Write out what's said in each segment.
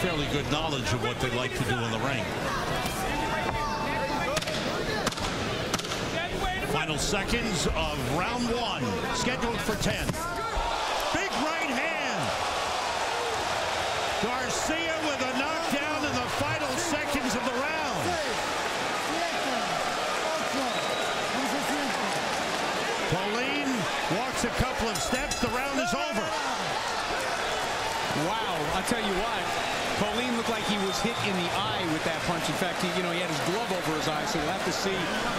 fairly good knowledge of what they like to do in the ring. Final seconds of round one, scheduled for 10. Big right hand. Garcia with a knockdown in the final seconds of the round. Colleen walks a couple of steps. The round is over. Wow, I'll tell you what. Colleen looked like he was hit in the eye with that punch. In fact, he had his glove over his eye, so we'll have to see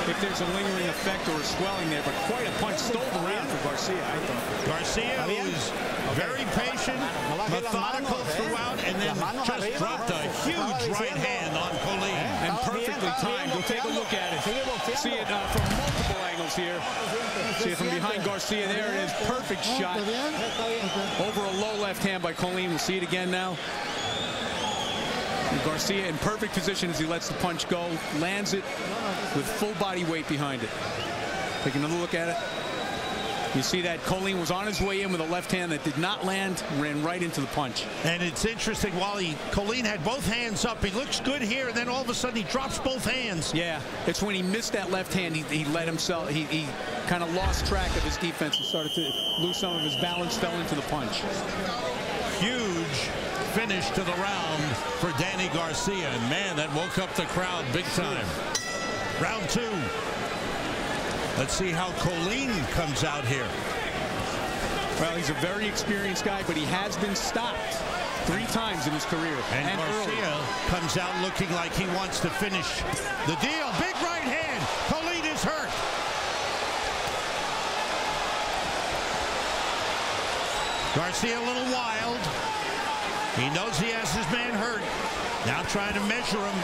if there's a lingering effect or a swelling there. But quite a punch. Stole the round for Garcia, I thought. Garcia, who's very patient, methodical throughout, and then just dropped a huge right hand on Colleen. And perfectly timed. We'll take a look at it. See it from multiple angles here. See it from behind Garcia. There it is. Perfect shot. Over a low left hand by Colleen. We'll see it again now. Garcia in perfect position as he lets the punch go, lands it with full body weight behind it. Take another look at it. You see that Colleen was on his way in with a left hand that did not land, ran right into the punch. And it's interesting, while Colleen had both hands up, he looks good here, and then all of a sudden he drops both hands. Yeah, it's when he missed that left hand, he let himself, he kind of lost track of his defense and started to lose some of his balance, fell into the punch. Huge finish to the round for Danny Garcia, and man, that woke up the crowd big time. Round two. Let's see how Colleen comes out here. Well, he's a very experienced guy, but he has been stopped 3 times in his career. And Garcia comes out looking like he wants to finish the deal. Big right hand. Colleen is hurt. Garcia a little wild. He knows he has his man hurt. Now trying to measure him.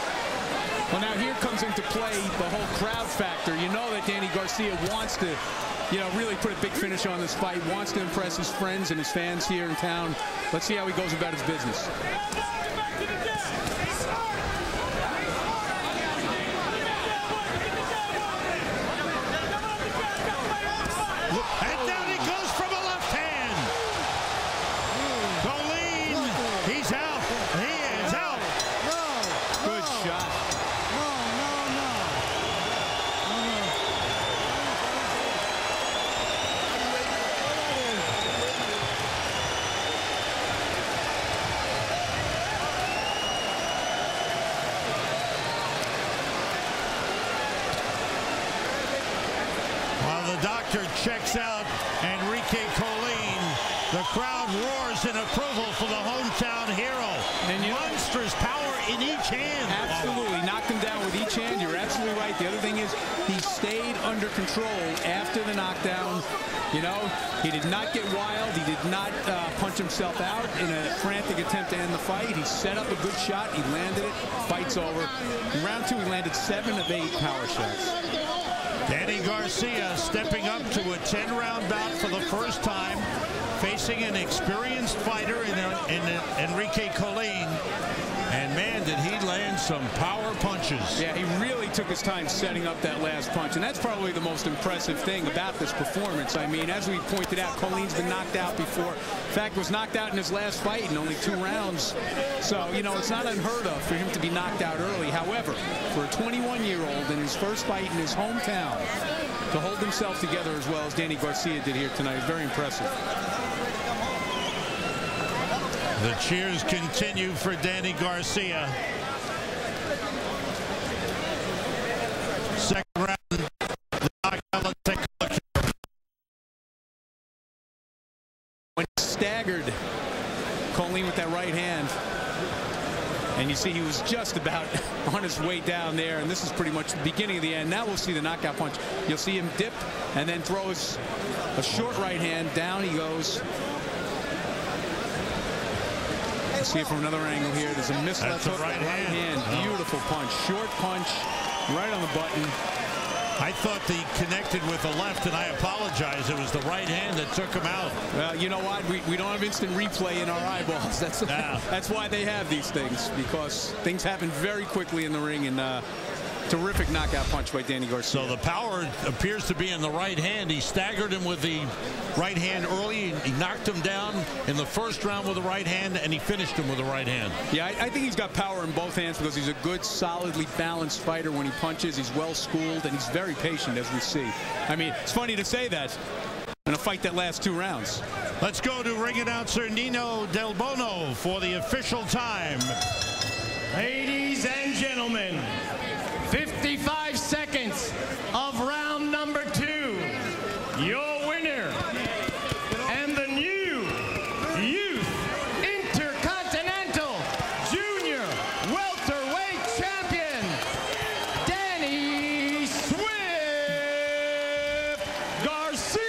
Well, now here comes into play the whole crowd factor. You know that Danny Garcia wants to, really put a big finish on this fight, wants to impress his friends and his fans here in town. Let's see how he goes about his business. And down he goes from a left hand. Colleen, he's out. He is out. Good shot. While the doctor checks out Enrique Colleen, the crowd roars in approval for the hometown hero. And monstrous power in each hand. Absolutely. Knocked him down with each hand. You're absolutely right. The other thing is he stayed under control after the knockdown. He did not get wild. He did not punch himself out in a frantic attempt to end the fight. He set up a good shot. He landed it. Fight's over. In round 2, he landed 7 of 8 power shots. Danny Garcia stepping up to a 10-round bout for the first time, facing an experienced fighter in Enrique Colleen. And man, did he land some power punches. Yeah, he really took his time setting up that last punch, and that's probably the most impressive thing about this performance. I mean, as we pointed out, Colleen's been knocked out before. In fact, was knocked out in his last fight in only 2 rounds. So, it's not unheard of for him to be knocked out early. However, for a 21-year-old in his first fight in his hometown, to hold himself together as well as Danny Garcia did here tonight is very impressive. The cheers continue for Danny Garcia. Second round, the knockout. Let's take a look here. When staggered Colleen with that right hand. And you see he was just about on his way down there, and this is pretty much the beginning of the end. Now we'll see the knockout punch. You'll see him dip and then throws a short right hand. Down he goes. See it from another angle here. There's a missed left hook, right hand. Beautiful punch. Short punch right on the button. I thought he connected with the left, and I apologize. It was the right hand that took him out. Well, you know what? We don't have instant replay in our eyeballs. That's why they have these things, because things happen very quickly in the ring, and Terrific knockout punch by Danny Garcia. So the power appears to be in the right hand. He staggered him with the right hand early. He knocked him down in the first round with the right hand, and he finished him with the right hand. Yeah, I think he's got power in both hands because he's a good, solidly balanced fighter when he punches. He's well schooled, and he's very patient, as we see. I mean, it's funny to say that in a fight that lasts 2 rounds. Let's go to ring announcer Nino Del Bono for the official time. Ladies and gentlemen, 55 seconds of round number 2. Your winner and the new Youth Intercontinental Junior Welterweight Champion, Danny Swift Garcia.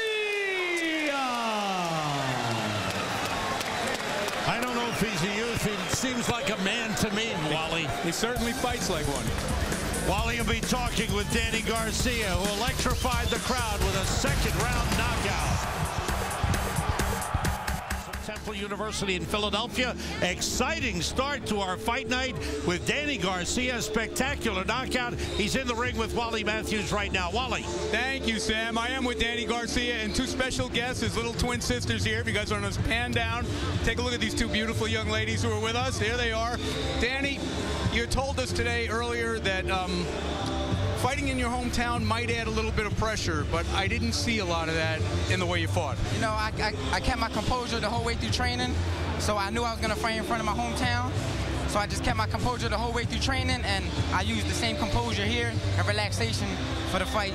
I don't know if he's a youth. He seems like a man to me, Wally. He certainly fights like one. Wally will be talking with Danny Garcia, who electrified the crowd with a second-round knockout. Temple University in Philadelphia. Exciting start to our fight night with Danny Garcia. Spectacular knockout. He's in the ring with Wally Matthews right now. Wally. Thank you, Sam. I am with Danny Garcia and 2 special guests, his little twin sisters here. If you guys want to pan down, take a look at these 2 beautiful young ladies who are with us. Here they are. Danny, you told us today earlier that fighting in your hometown might add a little bit of pressure, but I didn't see a lot of that in the way you fought. You know, I kept my composure the whole way through training, so I knew I was going to fight in front of my hometown. So I just kept my composure the whole way through training, and I used the same composure here and relaxation for the fight.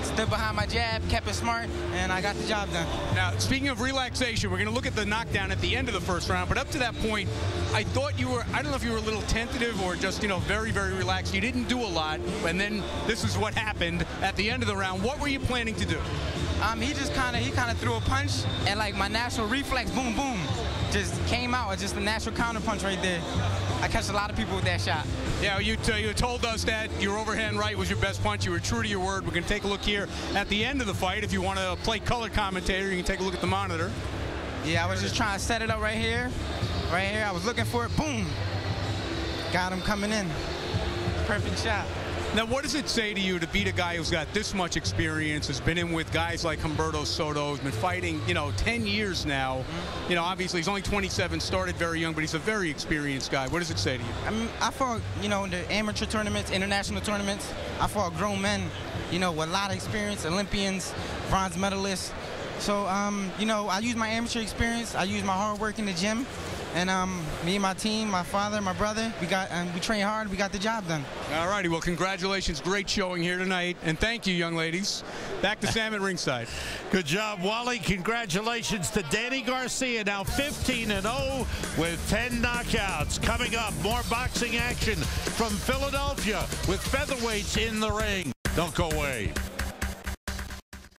Stood behind my jab, kept it smart, and I got the job done. Now, speaking of relaxation, we're going to look at the knockdown at the end of the first round, but up to that point, I thought you were, I don't know if you were a little tentative or just, you know, very, very relaxed. You didn't do a lot, and then this is what happened at the end of the round. What were you planning to do? He kind of threw a punch, and like my natural reflex, boom, boom, just came out. It's just a natural counter punch right there. I catch a lot of people with that shot. Yeah, you told us that your overhand right was your best punch. You were true to your word. We're going to take a look here at the end of the fight. If you want to play color commentator, you can take a look at the monitor. Yeah, I was just trying to set it up right here. Right here, I was looking for it. Boom. Got him coming in. Perfect shot. Now, what does it say to you to beat a guy who's got this much experience, has been in with guys like Humberto Soto, who's been fighting, you know, 10 years now? Mm-hmm. You know, obviously he's only 27, started very young, but he's a very experienced guy. What does it say to you? I mean, I fought, you know, in the amateur tournaments, international tournaments. I fought grown men, you know, with a lot of experience, Olympians, bronze medalists. So, you know, I use my amateur experience. I use my hard work in the gym. And me and my team, my father, my brother, we trained hard. We got the job done. All righty. Well, congratulations. Great showing here tonight. And thank you, young ladies. Back to Sam at ringside. Good job, Wally. Congratulations to Danny Garcia, now 15-0 with 10 knockouts. Coming up, more boxing action from Philadelphia with featherweights in the ring. Don't go away.